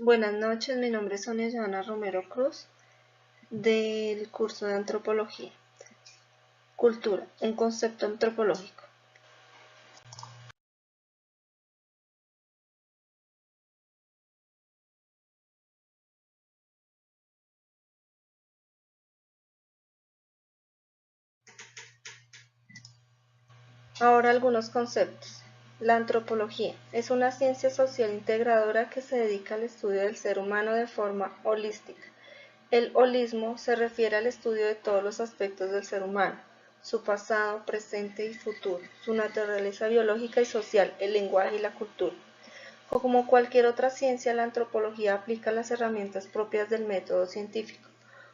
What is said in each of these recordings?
Buenas noches, mi nombre es Sonia Joana Romero Cruz, del curso de Antropología. Cultura, un concepto antropológico. Ahora algunos conceptos. La antropología es una ciencia social integradora que se dedica al estudio del ser humano de forma holística. El holismo se refiere al estudio de todos los aspectos del ser humano, su pasado, presente y futuro, su naturaleza biológica y social, el lenguaje y la cultura. O como cualquier otra ciencia, la antropología aplica las herramientas propias del método científico.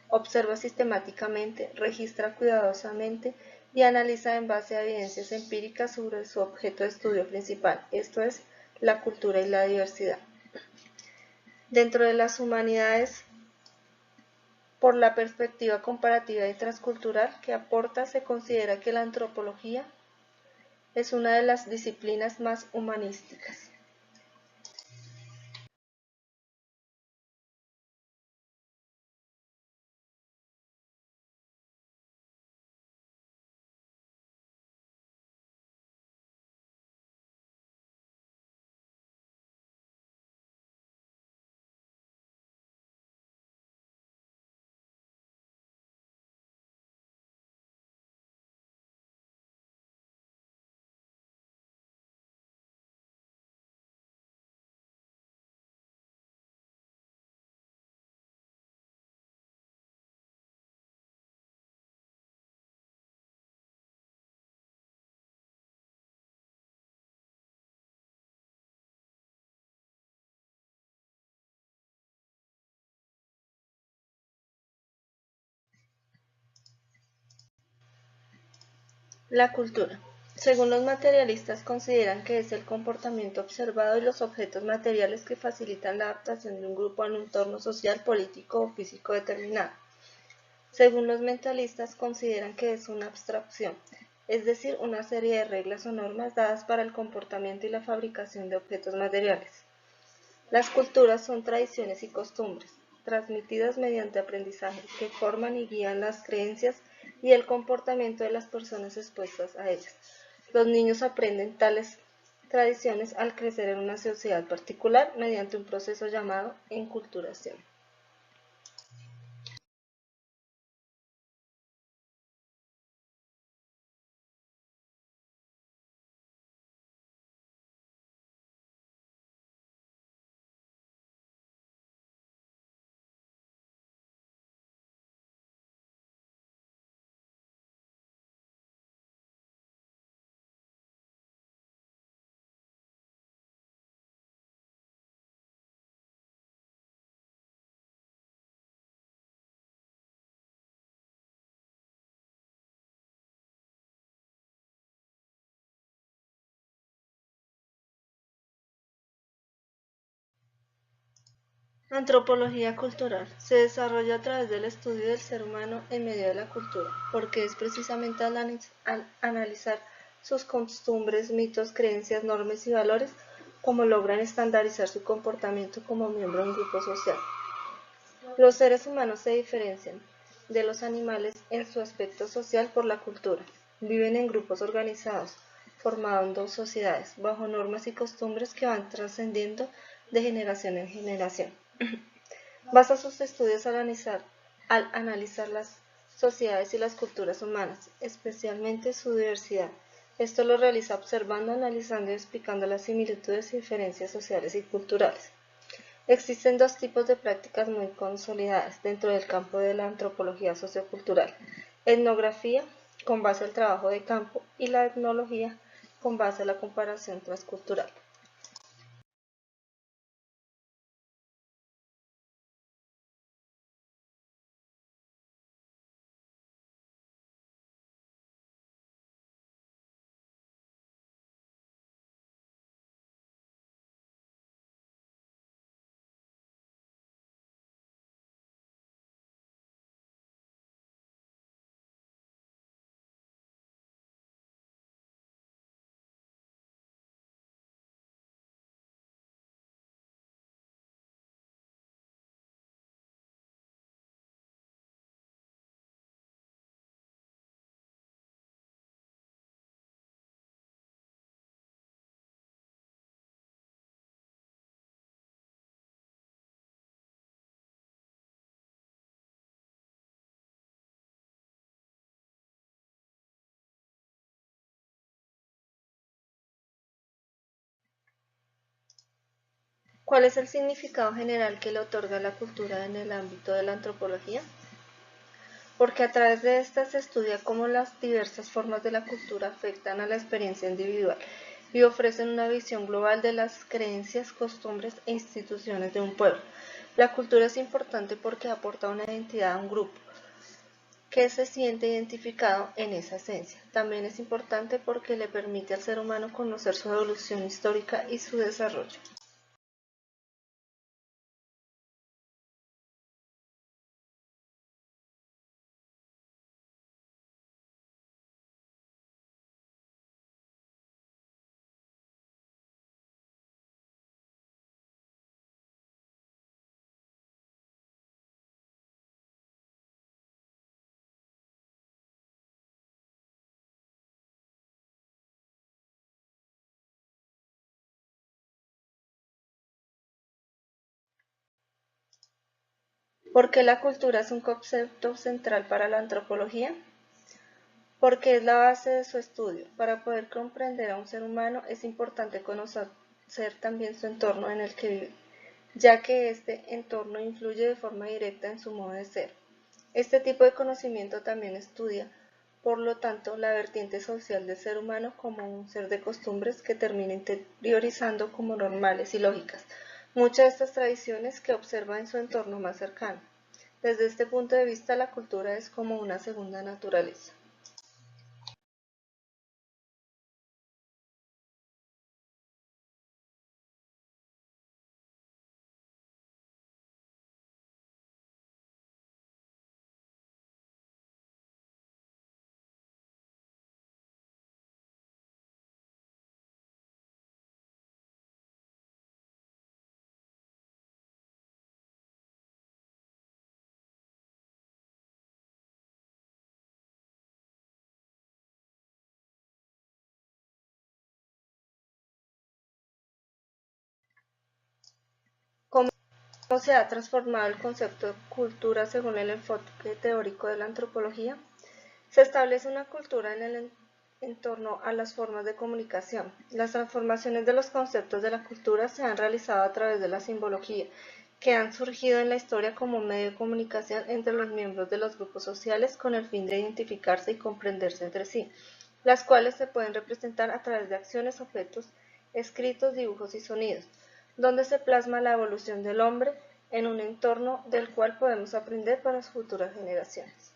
Observa sistemáticamente, registra cuidadosamente y analiza en base a evidencias empíricas sobre su objeto de estudio principal, esto es, la cultura y la diversidad. Dentro de las humanidades, por la perspectiva comparativa y transcultural que aporta, se considera que la antropología es una de las disciplinas más humanísticas. La cultura. Según los materialistas, consideran que es el comportamiento observado y los objetos materiales que facilitan la adaptación de un grupo a un entorno social, político o físico determinado. Según los mentalistas, consideran que es una abstracción, es decir, una serie de reglas o normas dadas para el comportamiento y la fabricación de objetos materiales. Las culturas son tradiciones y costumbres, transmitidas mediante aprendizaje, que forman y guían las creencias y el comportamiento de las personas expuestas a ellas. Los niños aprenden tales tradiciones al crecer en una sociedad particular mediante un proceso llamado enculturación. Antropología cultural se desarrolla a través del estudio del ser humano en medio de la cultura, porque es precisamente al analizar sus costumbres, mitos, creencias, normas y valores como logran estandarizar su comportamiento como miembro de un grupo social. Los seres humanos se diferencian de los animales en su aspecto social por la cultura. Viven en grupos organizados, formando sociedades, bajo normas y costumbres que van trascendiendo de generación en generación. Basa sus estudios al analizar las sociedades y las culturas humanas, especialmente su diversidad. Esto lo realiza observando, analizando y explicando las similitudes y diferencias sociales y culturales. Existen dos tipos de prácticas muy consolidadas dentro del campo de la antropología sociocultural: etnografía, con base al trabajo de campo, y la etnología, con base a la comparación transcultural. ¿Cuál es el significado general que le otorga la cultura en el ámbito de la antropología? Porque a través de esta se estudia cómo las diversas formas de la cultura afectan a la experiencia individual y ofrecen una visión global de las creencias, costumbres e instituciones de un pueblo. La cultura es importante porque aporta una identidad a un grupo que se siente identificado en esa esencia. También es importante porque le permite al ser humano conocer su evolución histórica y su desarrollo. ¿Por qué la cultura es un concepto central para la antropología? Porque es la base de su estudio. Para poder comprender a un ser humano es importante conocer también su entorno en el que vive, ya que este entorno influye de forma directa en su modo de ser. Este tipo de conocimiento también estudia, por lo tanto, la vertiente social del ser humano como un ser de costumbres que termina interiorizando como normales y lógicas muchas de estas tradiciones que observa en su entorno más cercano. Desde este punto de vista, la cultura es como una segunda naturaleza. ¿Cómo se ha transformado el concepto de cultura según el enfoque teórico de la antropología? Se establece una cultura en torno a las formas de comunicación. Las transformaciones de los conceptos de la cultura se han realizado a través de la simbología, que han surgido en la historia como medio de comunicación entre los miembros de los grupos sociales con el fin de identificarse y comprenderse entre sí, las cuales se pueden representar a través de acciones, objetos, escritos, dibujos y sonidos, donde se plasma la evolución del hombre en un entorno del cual podemos aprender para las futuras generaciones.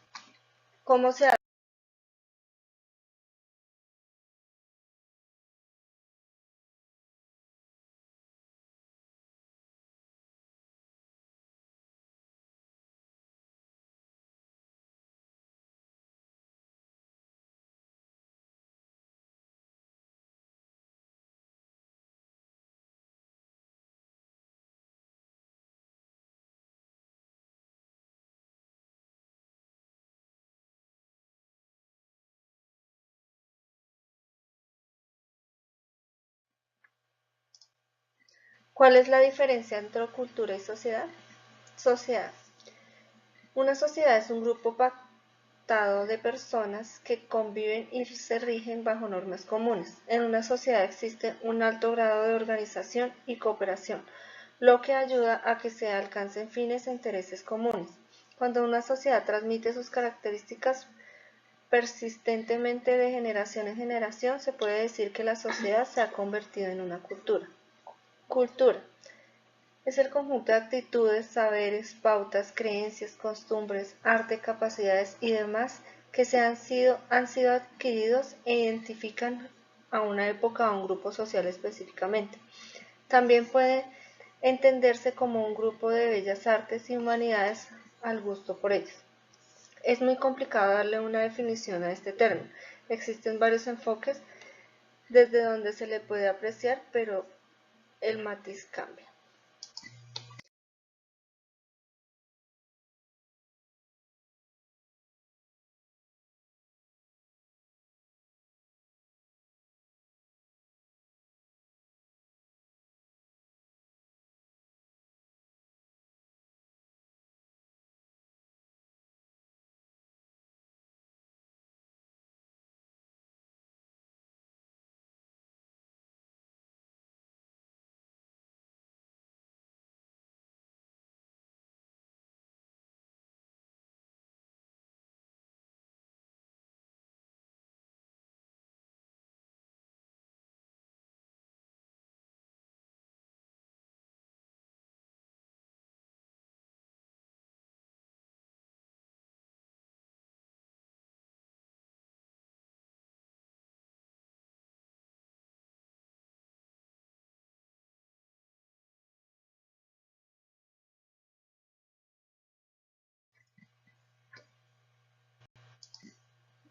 ¿Cómo se ¿Cuál es la diferencia entre cultura y sociedad? Sociedad. Una sociedad es un grupo pactado de personas que conviven y se rigen bajo normas comunes. En una sociedad existe un alto grado de organización y cooperación, lo que ayuda a que se alcancen fines e intereses comunes. Cuando una sociedad transmite sus características persistentemente de generación en generación, se puede decir que la sociedad se ha convertido en una cultura. Cultura. Es el conjunto de actitudes, saberes, pautas, creencias, costumbres, arte, capacidades y demás que han sido adquiridos e identifican a una época o a un grupo social específicamente. También puede entenderse como un grupo de bellas artes y humanidades al gusto por ellas. Es muy complicado darle una definición a este término. Existen varios enfoques desde donde se le puede apreciar, pero el matiz cambia.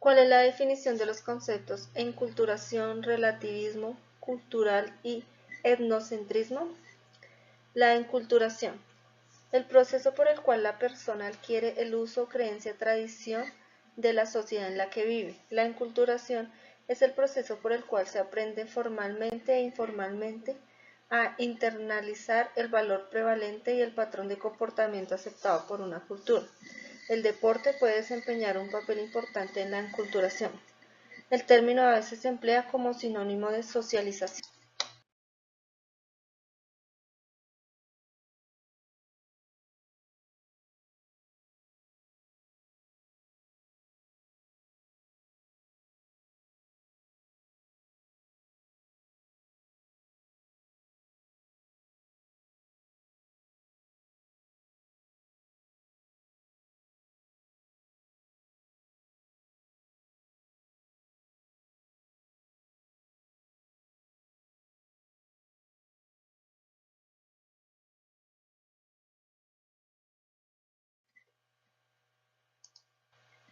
¿Cuál es la definición de los conceptos enculturación, relativismo cultural y etnocentrismo? La enculturación: el proceso por el cual la persona adquiere el uso, creencia, tradición de la sociedad en la que vive. La enculturación es el proceso por el cual se aprende formalmente e informalmente a internalizar el valor prevalente y el patrón de comportamiento aceptado por una cultura. El deporte puede desempeñar un papel importante en la enculturación. El término a veces se emplea como sinónimo de socialización.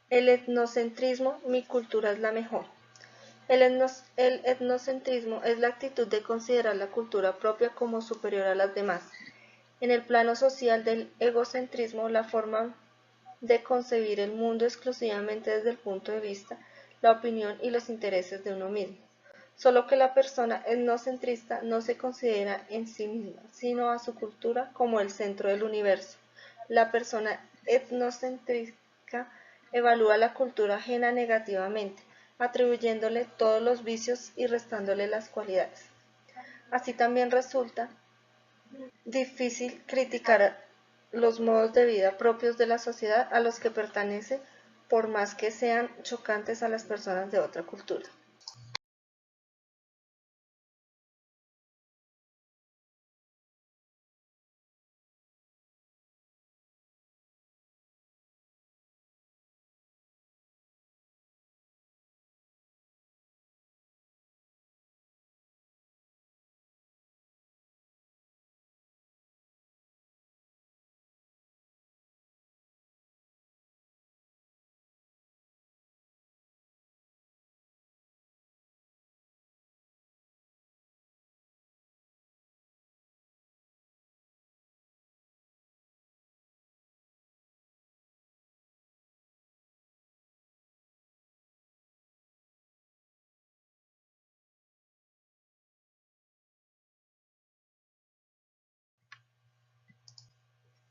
El etnocentrismo, mi cultura es la mejor. El etnocentrismo es la actitud de considerar la cultura propia como superior a las demás. En el plano social del egocentrismo, la forma de concebir el mundo exclusivamente desde el punto de vista, la opinión y los intereses de uno mismo. Solo que la persona etnocentrista no se considera en sí misma, sino a su cultura como el centro del universo. La persona etnocentrica evalúa la cultura ajena negativamente, atribuyéndole todos los vicios y restándole las cualidades. Así también resulta difícil criticar los modos de vida propios de la sociedad a los que pertenece, por más que sean chocantes a las personas de otra cultura.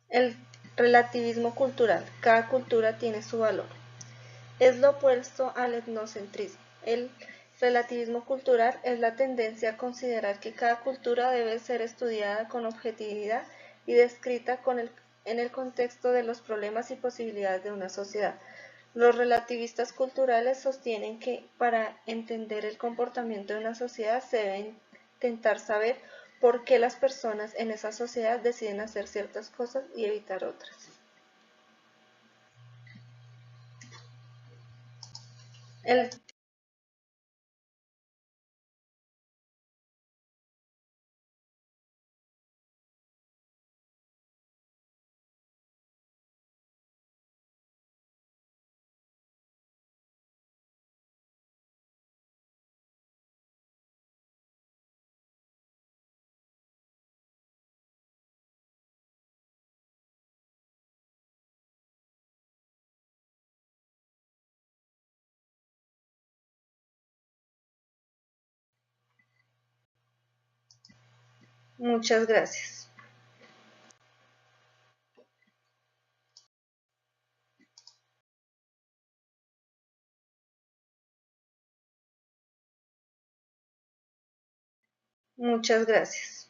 El relativismo cultural. Cada cultura tiene su valor. Es lo opuesto al etnocentrismo. El relativismo cultural es la tendencia a considerar que cada cultura debe ser estudiada con objetividad y descrita en el contexto de los problemas y posibilidades de una sociedad. Los relativistas culturales sostienen que para entender el comportamiento de una sociedad se debe intentar saber por qué las personas en esa sociedad deciden hacer ciertas cosas y evitar otras. El Muchas gracias. Muchas gracias.